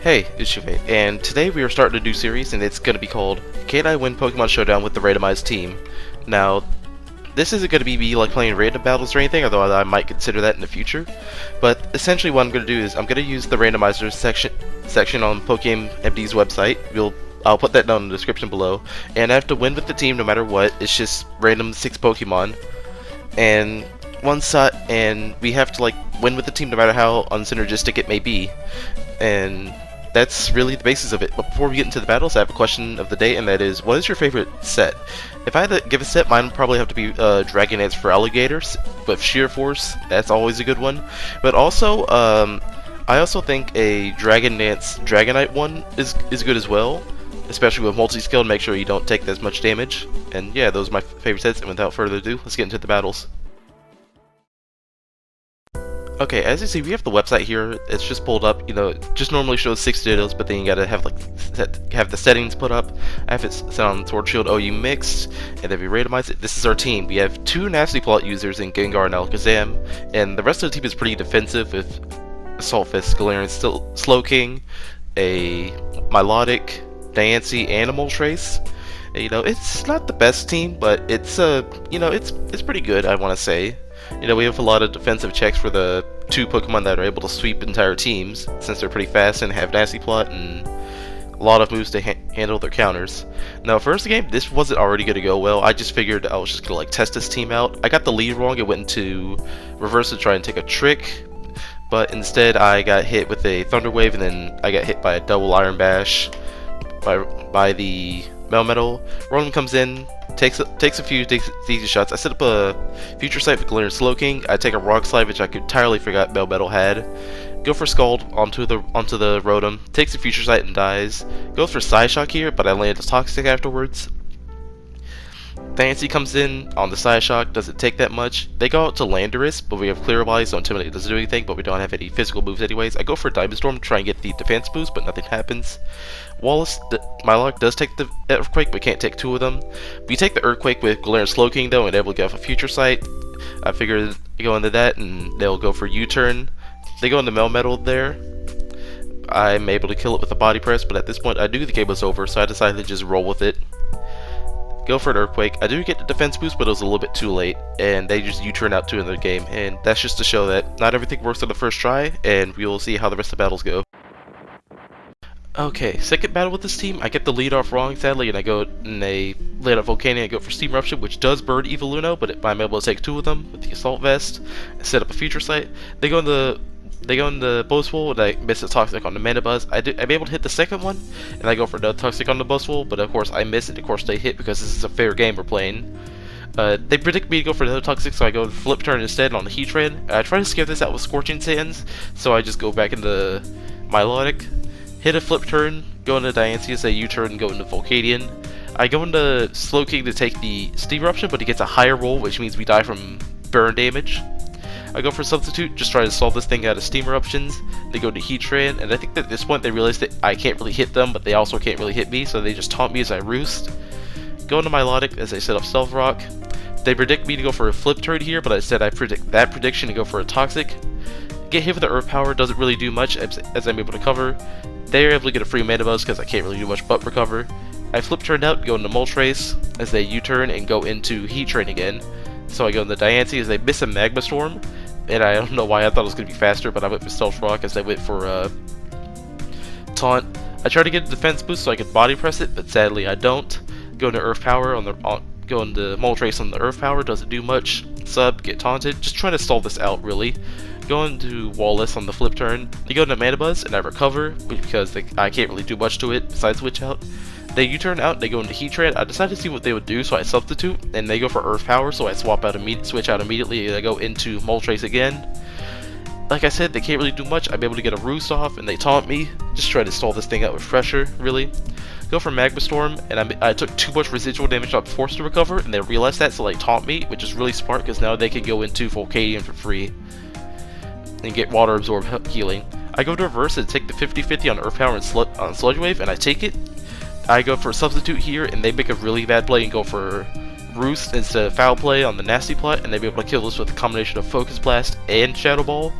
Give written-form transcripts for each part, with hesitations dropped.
Hey, it's Shuve, and today we are starting a new series, and it's going to be called Can I Win Pokemon Showdown with the Randomized Team? Now, this isn't going to be me like playing random battles or anything, although I might consider that in the future. But essentially what I'm going to do is I'm going to use the randomizer section on Pokeaim MD's website. I'll put that down in the description below, and I have to win with the team no matter what. It's just random 6 Pokemon, and and we have to like win with the team no matter how unsynergistic it may be. And that's really the basis of it. But before we get into the battles, I have a question of the day, and that is, what is your favorite set? If I had to give a set, mine would probably have to be Dragon Dance for Alligators, with Sheer Force. That's always a good one. But also, I also think a Dragon Dance Dragonite one is good as well, especially with multi-skill to make sure you don't take as much damage. And yeah, those are my favorite sets, and without further ado, let's get into the battles. Okay, as you see, we have the website here. It's just pulled up. You know, it just normally shows 6 dittos, but then you gotta have have the settings put up. I have it set on Sword Shield OU mixed, and then we randomize it. This is our team. We have 2 Nasty Plot users in Gengar and Alakazam, and the rest of the team is pretty defensive with Assault Fist, Galarian, Slowking, a Milotic, Diancie, and a Moltres. You know, it's not the best team, but it's you know, it's pretty good, I want to say. You know, we have a lot of defensive checks for the 2 Pokemon that are able to sweep entire teams, since they're pretty fast and have Nasty Plot and a lot of moves to handle their counters. Now, first game, this wasn't already going to go well. I just figured I was just going to like test this team out. I got the lead wrong. It went into reverse to try and take a trick, but instead I got hit with a Thunder Wave, and then I got hit by a double Iron Bash by the Melmetal. Ronan comes in, takes a few easy shots. I set up a Future Sight with Galarian Slowking. I take a Rock Slide, which I entirely forgot Melmetal had. Go for Scald onto the Rotom. Takes a Future Sight and dies. Goes for Psyshock here, but I landed a Toxic afterwards. Diancie comes in on the Psyshock, doesn't take that much. They go out to Landorus, but we have Clear Body, so Intimidate doesn't do anything, but we don't have any physical moves anyways. I go for Diamond Storm to try and get the defense boost, but nothing happens. Wallace, Milotic does take the Earthquake, but can't take 2 of them. We take the Earthquake with Galarian Slowking though, and able to get off a Future Sight. I figured they go into that, and they'll go for U-turn. They go into Melmetal there. I'm able to kill it with a Body Press, but at this point I knew the game was over, so I decided to just roll with it. Go for an Earthquake. I do get the defense boost, but it was a little bit too late, and they just U-turn out 2 in the game, and that's just to show that not everything works on the first try, and we will see how the rest of the battles go. Okay, second battle with this team, I get the lead off wrong, sadly, and I go and they land up Volcanion. I go for Steam Eruption, which does burn Evoluno, but I'm able to take 2 of them with the Assault Vest and set up a Future Sight. They go in the Boastful, and I miss a Toxic on the Manabuzz. I'm able to hit the second one, and I go for another Toxic on the Boastful, but of course I miss it. Of course they hit because this is a fair game we're playing. They predict me to go for another Toxic, so I go Flip Turn instead on the Heatran. I try to scare this out with Scorching Sands, so I just go back into Milotic, hit a Flip Turn, go into Diancie as a U-turn, and go into Volcanion. I go into Slowking to take the Steam Eruption, but he gets a higher roll, which means we die from burn damage. I go for Substitute, just try to solve this thing out of Steam Eruptions. They go to Heatran, and I think that at this point they realize that I can't really hit them, but they also can't really hit me, so they just taunt me as I roost. Go into Milotic as I set up Stealth Rock. They predict me to go for a Flip Turn here, but instead I predict that prediction to go for a Toxic. Get hit with the Earth Power, doesn't really do much as I'm able to cover. They're able to get a free Manabuzz because I can't really do much but recover. I Flip Turned out, go into Moltres as they U-turn and go into Heatran again. So I go into Diancie as they miss a Magma Storm, and I don't know why I thought it was going to be faster, but I went for Stealth Rock as I went for Taunt. I tried to get a defense boost so I could Body Press it, but sadly I don't. Go into Earth Power go into Moltres on the Earth Power, doesn't do much. Sub, get taunted, just trying to stall this out really. Go into Wallace on the Flip Turn. They go into Manabuzz, and I recover because I can't really do much to it besides Switch Out. They U-turn out, they go into Heatran. I decided to see what they would do, so I substitute, and they go for Earth Power, so I switch out immediately, and I go into Moltres again. Like I said, they can't really do much. I'm able to get a Roost off, and they taunt me. Just try to stall this thing out with pressure, really. Go for Magma Storm, and I took too much residual damage, I'm forced to recover, and they realized that, so they taunt me, which is really smart, because now they can go into Volcanion for free and get Water Absorb healing. I go to reverse and take the 50-50 on Earth Power and Sludge Wave, and I take it. I go for a Substitute here, and they make a really bad play and go for Roost instead of Foul Play on the Nasty Plot, and they be able to kill this with a combination of Focus Blast and Shadow Ball.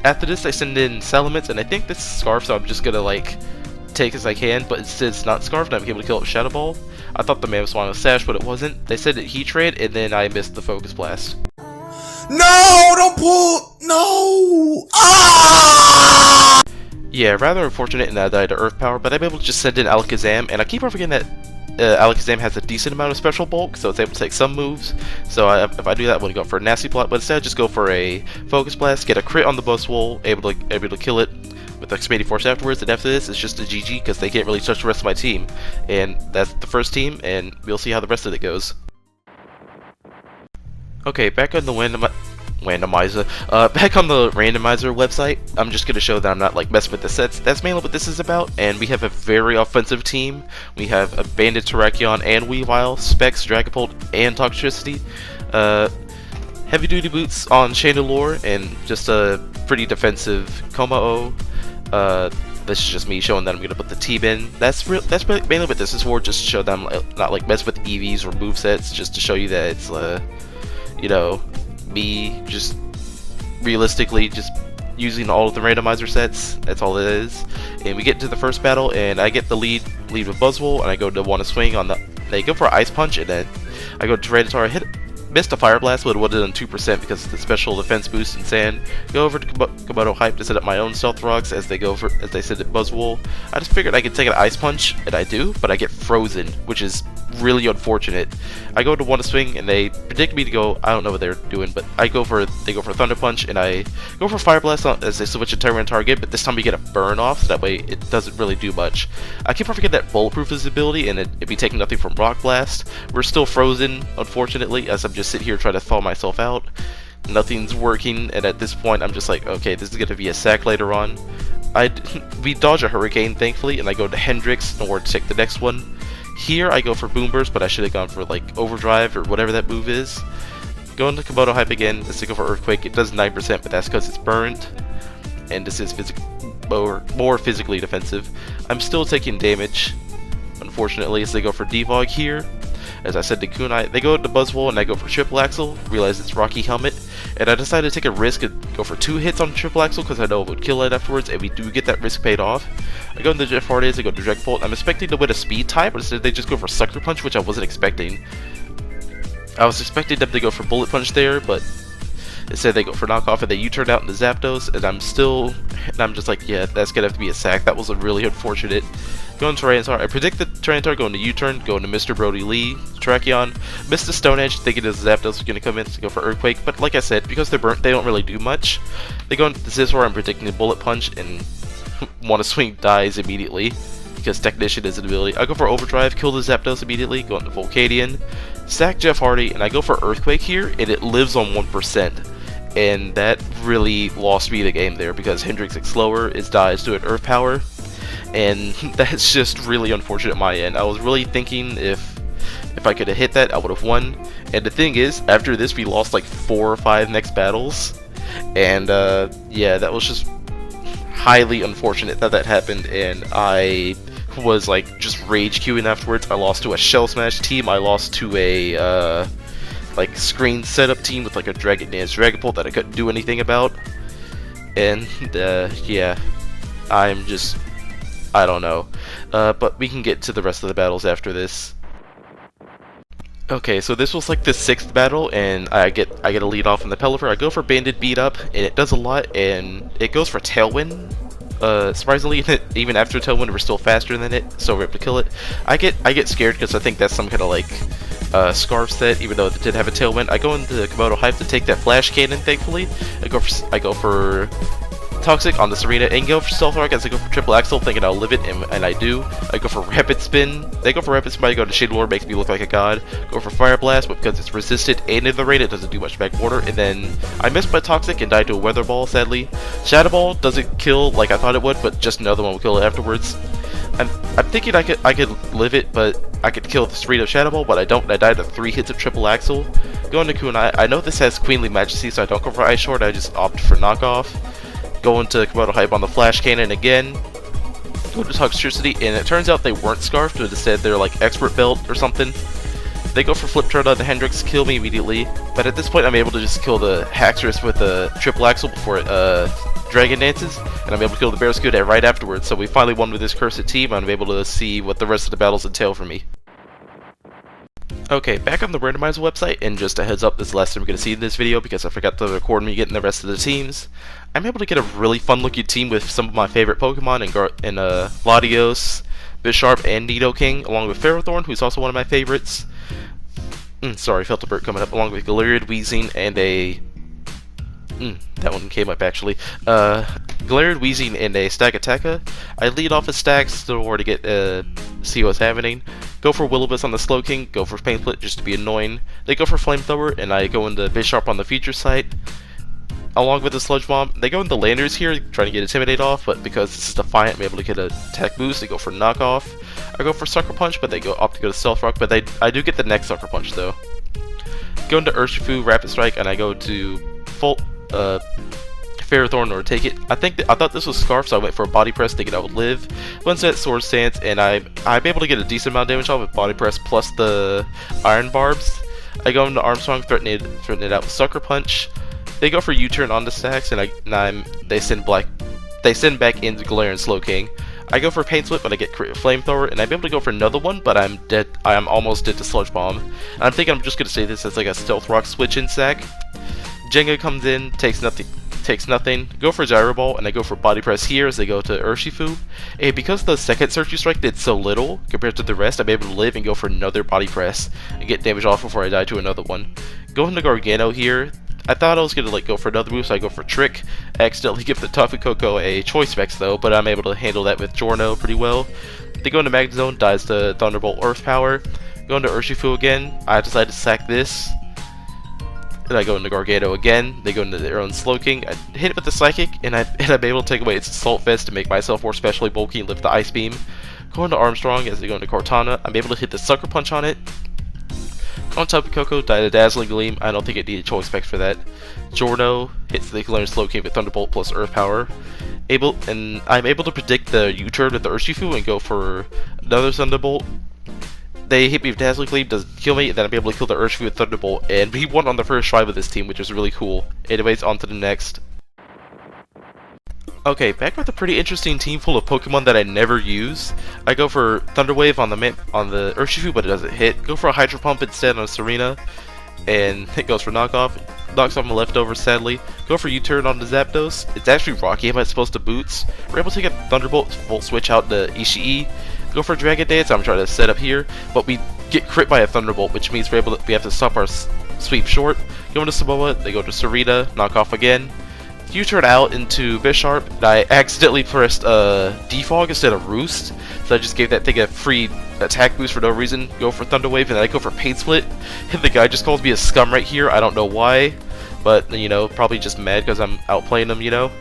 After this, I send in Salamence, and I think this is Scarf, so I'm just gonna like take as I can, but instead it's not Scarf, and I'm able to kill it with Shadow Ball. I thought the Mammoth was Sash, but it wasn't. They said it Heat Ray, and then I missed the Focus Blast. No, don't pull. No. Ah! Yeah, rather unfortunate in that I died to Earth Power, but I'm able to just send in Alakazam, and I keep on forgetting that Alakazam has a decent amount of special bulk, so it's able to take some moves. So if I do that, I'm going to go for a Nasty Plot, but instead I just go for a Focus Blast, get a crit on the Buzzwole, able to kill it with Expanding Force afterwards, and after this, it's just a GG, because they can't really touch the rest of my team. And that's the first team, and we'll see how the rest of it goes. Okay, back on the randomizer website, I'm just going to show that I'm not like messing with the sets. That's mainly what this is about, and we have a very offensive team. We have a Banded Terrakion and Weavile, Specs, Dragapult, and Toxtricity. Heavy duty boots on Chandelure, and just a pretty defensive Komao. This is just me showing that I'm going to put the team in. That's mainly what this is for, just to show that I'm not like messing with EVs or movesets, just to show you that it's you know, me just realistically just using all of the randomizer sets. That's all it is. And we get to the first battle, and I get the lead with Buzzwole, and I go to Wanna Swing on the. They go for Ice Punch, and then I go to Tyranitar. Missed a Fire Blast, but it would have done 2% because of the special defense boost in Sand. Go over to Komodo Hype to set up my own Stealth Rocks as they set at Buzzwole. I just figured I could take an Ice Punch, and I do, but I get frozen, which is really unfortunate. I go to Wanna Swing, and they predict me to go. I don't know what they're doing, but they go for Thunder Punch, and I go for Fire Blast as they switch to Tyrant Target. But this time we get a burn off, so that way it doesn't really do much. I keep on forgetting that Bulletproof is ability, and it'd be taking nothing from Rock Blast. We're still frozen, unfortunately, as I'm just sitting here trying to thaw myself out. Nothing's working, and at this point I'm just like, okay, this is gonna be a sack later on. We dodge a Hurricane, thankfully, and I go to Hendrix in order to take the next one. Here I go for Boom Burst, but I should have gone for like Overdrive or whatever that move is. Going to Komodo Hype again, let's go for Earthquake. It does 9%, but that's because it's burned, and this is more physically defensive. I'm still taking damage, unfortunately, as they go for Devog here. As I said to Kunai, they go to Buzzwole, and I go for Triple Axle, realize it's Rocky Helmet, and I decided to take a risk and go for 2 hits on Triple Axle because I know it would kill it afterwards, and we do get that risk paid off. I go into Jeff Hardy's, I go to Dragapult. I'm expecting to win a speed type, but instead they just go for Sucker Punch, which I wasn't expecting. I was expecting them to go for Bullet Punch there, but instead they go for Knockoff, and they U-turn out into Zapdos, and I'm just like, yeah, that's gonna have to be a sack. That was a really unfortunate. Going to Tyranitar, I predict that Tyranitar going to U-turn, going to Mr. Brody Lee, Terrakion, missed the Stone Edge, thinking his Zapdos was going to come in to go for Earthquake, but like I said, because they're burnt, they don't really do much. They go into the Scizor, I'm predicting a Bullet Punch, and Wanna Swing dies immediately, because Technician is an ability. I go for Overdrive, kill the Zapdos immediately, go into Volcanion, sack Jeff Hardy, and I go for Earthquake here, and it lives on 1%. And that really lost me the game there, because Hendrix slower, it dies to an Earth Power. And that's just really unfortunate on my end. I was really thinking if I could have hit that, I would have won. And the thing is, after this, we lost like 4 or 5 next battles. And yeah, that was just highly unfortunate that happened. And I was like just rage queuing afterwards. I lost to a Shell Smash team. I lost to a like screen setup team with like a Dragon Dance Dragapult that I couldn't do anything about. And yeah, I don't know, but we can get to the rest of the battles after this. Okay, so this was like the 6th battle, and I get a lead off in the Pelipper. I go for Banded Beat Up, and it does a lot, and it goes for Tailwind. Surprisingly, even after Tailwind, we're still faster than it, so we're able to kill it. I get scared because I think that's some kind of like Scarf set, even though it did have a Tailwind. I go into Komodo Hype to take that Flash Cannon, thankfully. I go for Toxic on the Serena, and go for Stealth Rock as I go for Triple Axle, thinking I'll live it, and I do. I go for Rapid Spin. They go for Rapid Spin, I go to Chandelure, makes me look like a god. Go for Fire Blast, but because it's resisted and in the rain, it doesn't do much back border. And then I missed my Toxic and died to a Weather Ball, sadly. Shadow Ball doesn't kill like I thought it would, but just another one will kill it afterwards. I'm thinking I could live it, but I could kill the Serena Shadow Ball, but I don't. I died to 3 hits of Triple Axle. Going to Kunai, I know this has Queenly Majesty, so I don't go for Ice Short, I just opt for Knockoff. Going to Komodo Hype on the Flash Cannon again. Go to Toxtricity, and it turns out they weren't Scarfed, but instead they're like Expert Belt or something. They go for Flip Turtle on the Hendrix, kill me immediately. But at this point, I'm able to just kill the Haxorus with a Triple Axle before it Dragon Dances, and I'm able to kill the Barraskewda right afterwards. So we finally won with this cursed team, and I'm able to see what the rest of the battles entail for me. Okay, back on the randomizer website, and just a heads up, this is the last time we're going to see in this video because I forgot to record me getting the rest of the teams. I'm able to get a really fun looking team with some of my favorite Pokemon in Latios, Bisharp, and Nidoking, along with Ferrothorn, who's also one of my favorites. Sorry, felt a burp coming up, along with Galarian, Weezing, and a... that one came up actually. Galarian, Weezing, and a Stagateka. I lead off with Stags in order to get see what's happening. Go for Will-O-Wisp on the Slowking, go for Pain Split just to be annoying. They go for Flamethrower, and I go into Bisharp on the feature site. Along with the Sludge Bomb, they go into Landers here, trying to get Intimidate off, but because this is Defiant, I'm able to get a attack boost. They go for Knockoff. I go for Sucker Punch, but they opt to go to Stealth Rock, but I do get the next Sucker Punch though. Go into Urshifu, Rapid Strike, and I go to Ferrothorn or take it. I thought this was Scarf, so I went for a Body Press thinking I would live. Went to that Sword Stance, and I'm able to get a decent amount of damage off with Body Press plus the Iron Barbs. I go into Armstrong, threaten it out with Sucker Punch. They go for U-turn on the stacks, and they send back into Galarian Slowking. I go for Pain Split, but I get crit Flamethrower, and I'm able to go for another one, but I'm dead. I am almost dead to Sludge Bomb. And I'm thinking I'm just gonna say this as like a Stealth Rock switch in sack. Jenga comes in, takes nothing. Go for Gyro Ball, and I go for Body Press here as they go to Urshifu. And because the second Searching Strike did so little compared to the rest, I'm able to live and go for another Body Press and get damage off before I die to another one. Go into Gargano here. I thought I was gonna go for another move, so I go for Trick. I accidentally give the Tapu Koko a Choice Specs though, but I'm able to handle that with Jorno pretty well. They go into Magnezone, dies to Thunderbolt Earth Power. Go into Urshifu again. I decide to sack this. Then I go into Gargano again. They go into their own Slowking. I hit it with the Psychic, and I'm able to take away its Assault Vest to make myself more specially bulky and lift the Ice Beam. Go into Armstrong as they go into Cortana. I'm able to hit the Sucker Punch on it. On Tapu Koko, die to Dazzling Gleam. I don't think it needed Choice Specs for that. Jorno hits the Galarian Slowking with Thunderbolt plus Earth Power. And I'm able to predict the U-turn with the Urshifu and go for another Thunderbolt. They hit me with Dazzling Gleam, doesn't kill me, and then I'm able to kill the Urshifu with Thunderbolt. And we won on the first try with this team, which is really cool. Anyways, on to the next. Okay, back with a pretty interesting team full of Pokemon that I never use. I go for Thunder Wave on the Urshifu, but it doesn't hit. Go for a Hydro Pump instead on Serena, and it goes for Knockoff. Knocks off my leftovers, sadly. Go for U-turn on the Zapdos. It's actually Rocky. Am I supposed to Boots? We're able to get Thunderbolt, Volt Switch out to Ishii. Go for Dragon Dance. I'm trying to set up here, but we get crit by a Thunderbolt, which means we have to stop our sweep short. Go into Samoa. They go to Serena. Knock off again. U-turn out into Bisharp, and I accidentally pressed Defog instead of Roost, so I just gave that thing a free attack boost for no reason. Go for Thunder Wave, and then I go for Pain Split, and the guy just calls me a scum right here. I don't know why, but, you know, probably just mad because I'm outplaying him, you know.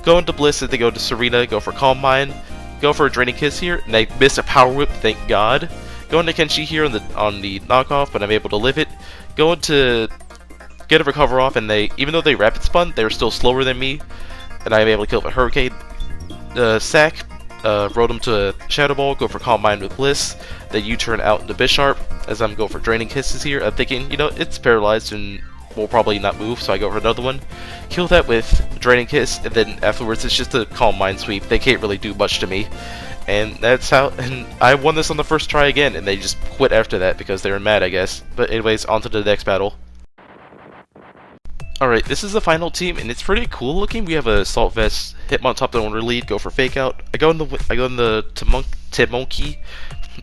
Go into Bliss, and they go to Serena, go for Calm Mind, go for a Draining Kiss here, and I miss a Power Whip, thank God. Go into Kenshi here on the knockoff, but I'm able to live it. Go into get a recover off, and even though they rapid spun, they're still slower than me, and I'm able to kill it with Hurricane. Sack, rode him to Shadow Ball, go for Calm Mind with Bliss. Then U-turn out into Bisharp as I'm going for Draining Kisses here. I'm thinking, you know, it's paralyzed and will probably not move, so I go for another one. Kill that with Draining Kiss, and then afterwards it's just a Calm Mind sweep. They can't really do much to me. And that's how, and I won this on the first try again, and they just quit after that because they were mad, I guess. But anyways, on to the next battle. Alright, this is the final team, and it's pretty cool looking. We have a Assault Vest, Hitmontop the owner lead, go for Fake Out. I go in the Temonkey,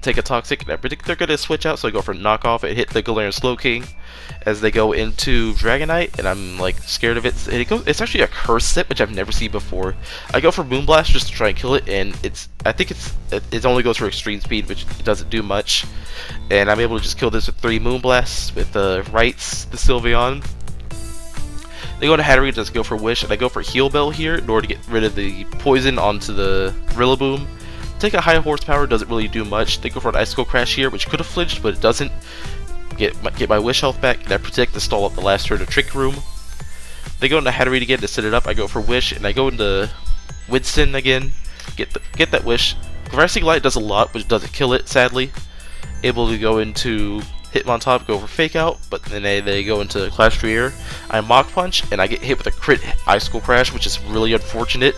take a Toxic, and I predict they're gonna switch out, so I go for Knockoff and hit the Galarian Slowking as they go into Dragonite, and I'm like scared of it. It's actually a curse set, which I've never seen before. I go for Moonblast just to try and kill it, and I think it only goes for extreme speed, which doesn't do much. And I'm able to just kill this with 3 Moonblasts with the Rights, the Sylveon. They go to Hatterene, just go for Wish, and I go for Heal Bell here in order to get rid of the poison onto the Rillaboom. Take a high horsepower, doesn't really do much. They go for an Icicle Crash here, which could have flinched, but it doesn't. Get my Wish health back, and I protect the stall up the last turn of Trick Room. They go into Hatterene again to set it up. I go for Wish, and I go into Winston again. Get that Wish. Glassing Light does a lot, but it doesn't kill it, sadly. Able to go into hit him on top, go for fake out, but then they go into Clash Air. I mock punch, and I get hit with a crit icicle crash, which is really unfortunate.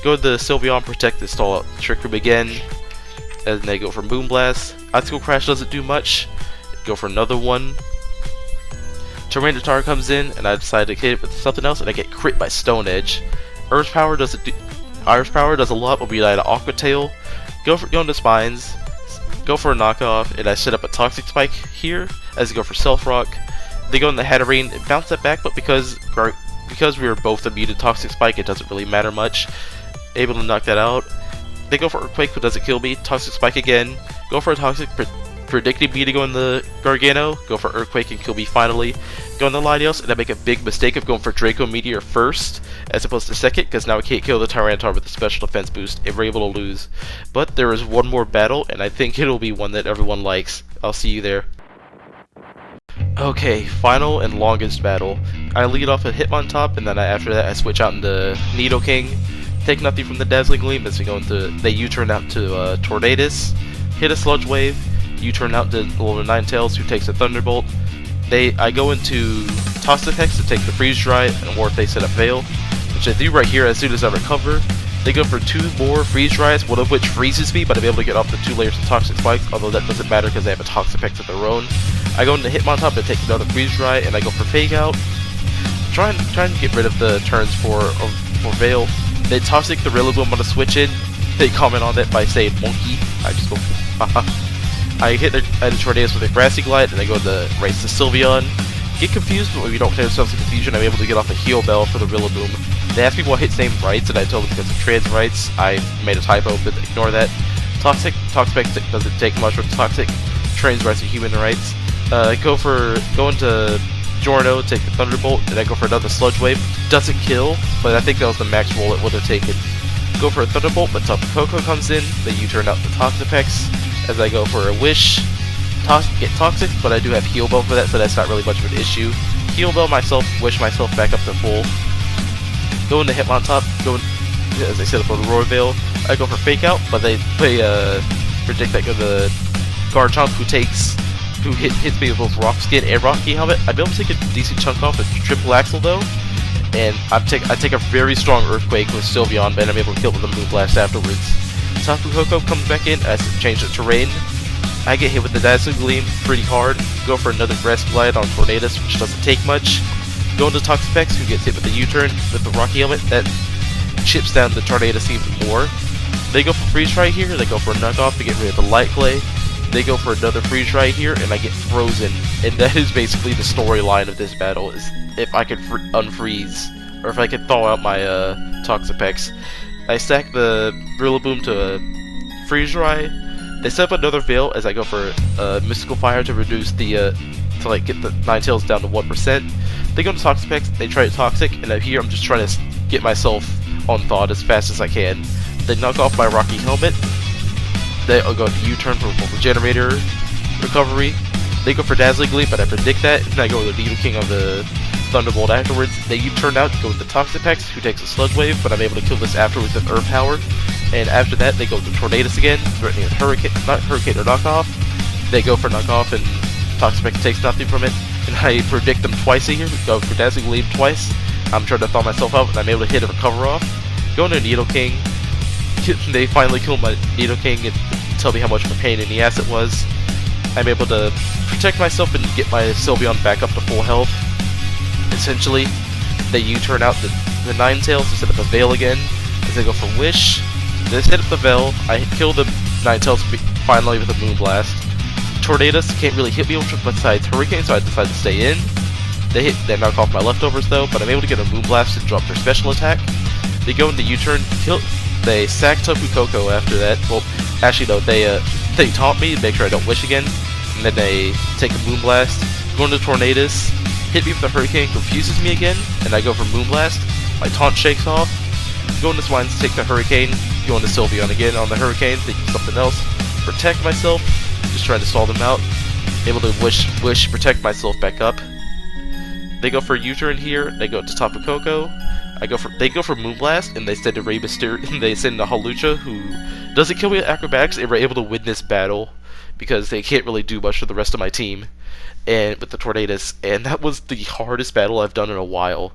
Go to the Sylveon, protect the stall out Trick Room again, and they go for Moonblast. Icicle crash doesn't do much. Go for another one. Tyranitar comes in, and I decide to hit it with something else, and I get crit by Stone Edge. Earth Power doesn't do. Iris Power does a lot, but we die to Aqua Tail. Go into Spines. Go for a knockoff, and I set up a Toxic Spike here as I go for Stealth Rock. They go in the Hatterene and bounce that back, but because we were both immune to Toxic Spike, it doesn't really matter much. Able to knock that out. They go for Earthquake, but doesn't kill me. Toxic Spike again. Go for a Toxic, predicting me to go in the Gargano. Go for Earthquake and kill me finally. Go in the Latios, and I make a big mistake of going for Draco Meteor first, as opposed to second, because now I can't kill the Tyranitar with the special defense boost, and we're able to lose. But there is one more battle, and I think it'll be one that everyone likes. I'll see you there. Okay, final and longest battle. I lead off a Hitmontop, and then after that I switch out into Nidoking. Take nothing from the Dazzling Gleam as we go into. They U-turn out to Tornadus, hit a Sludge Wave, U-turn out to Little Ninetales, who takes a Thunderbolt. I go into Toxapex to take the Freeze Dry, or if they set up Veil, which I do right here as soon as I recover. They go for 2 more Freeze Dries, one of which freezes me, but I'm able to get off the 2 layers of Toxic Spikes, although that doesn't matter because they have a Toxapex of their own. I go into Hitmontop and take another Freeze Dry, and I go for Fake Out. Trying to get rid of the turns for Veil. They Toxic the Rillaboom on a switch in. They comment on that by saying monkey. I just go haha. I hit the Tornadus with a Grassy Glide, and I go to race the Sylveon. Get confused, but when we don't clear ourselves in confusion, I'm able to get off a Heal Bell for the Rillaboom. They ask me what hits name rights, and I told them because of trans rights. I made a typo, but ignore that. Toxic doesn't take much from Toxic. Trans rights are human rights. Go into Jorno, take the Thunderbolt, and I go for another Sludge Wave. Doesn't kill, but I think that was the max roll it would have taken. Go for a Thunderbolt, but Tapu Koko comes in. Then you turn out the Toxapex. As I go for a Wish, get Toxic, but I do have Heal Bell for that, so that's not really much of an issue. Heal Bell myself, Wish myself back up to full. Go into Hitmontop, as I set up on Roar Veil. I go for Fake Out, but they predict that go to Garchomp, who hits me with both Rock Skin and Rocky Helmet. I'd be able to take a decent chunk off with Triple Axle though, and I take a very strong Earthquake with Sylveon, but I'm able to kill with the Moonblast afterwards. Tapu Koko comes back in, I change the terrain. I get hit with the Dazzling Gleam pretty hard. Go for another Grass Glide on Tornadus, which doesn't take much. Go into Toxapex, who gets hit with the U-turn with the Rocky Helmet. That chips down the Tornadus even more. They go for Freeze Dry here, they go for a Knockoff to get rid of the Light Clay. They go for another Freeze Dry here, and I get frozen. And that is basically the storyline of this battle, is if I could unfreeze, or if I could thaw out my Toxapex. I stack the Rillaboom to a Freeze Dry. They set up another Veil as I go for Mystical Fire to reduce the get the Ninetales down to 1%. They go to Toxapex, they try to Toxic, and up here I'm just trying to get myself on thawed as fast as I can. They knock off my Rocky Helmet. They go to U-turn for Regenerator recovery. They go for Dazzling Gleam, but I predict that, and I go with the Nidoking of the Thunderbolt afterwards. They U-turn out to go with the Toxapex, who takes a Sludge Wave, but I'm able to kill this afterwards with Earth Power. And after that, they go to Tornadus again, threatening a Hurricane or Knockoff. They go for Knockoff, and Toxapex takes nothing from it. And I predict them twice here, go for Dazzling Gleam twice. I'm trying to thaw myself out, and I'm able to hit a Recover off. Go into Nidoking. They finally kill my Nidoking and tell me how much of a pain in the ass it was. I'm able to protect myself and get my Sylveon back up to full health. Essentially, they U-turn out the Ninetales to set up a Veil again. As they go for Wish, they set up the Veil. I kill the Ninetales finally with a Moonblast. Tornadus can't really hit me besides Hurricane, so I decide to stay in. They knock off my leftovers though, but I'm able to get a Moonblast and drop their special attack. They go into U-turn, they sack Tapu Koko after that. Well, actually no, they taunt me to make sure I don't Wish again, and then they take a Moonblast, go into Tornadus, hit me with the Hurricane, confuses me again, and I go for Moonblast. My taunt shakes off, go into Swines, take the Hurricane, go into Sylveon again on the Hurricane, thinking something else, protect myself, just trying to stall them out, able to wish, protect myself back up. They go for a U-turn here, they go to Tapu Koko, they go for Moonblast, and they send a they send a Hawlucha, who doesn't kill me with acrobatics, and we're able to win this battle, because they can't really do much for the rest of my team. and with the Tornadus, and that was the hardest battle I've done in a while.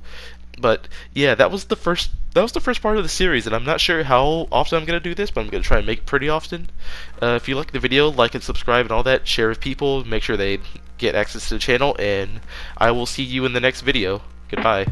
But yeah, that was the first part of the series, and I'm not sure how often I'm gonna do this, but I'm gonna try and make it pretty often. If you like the video, like and subscribe and all that, share with people, make sure they get access to the channel, and I will see you in the next video. Goodbye.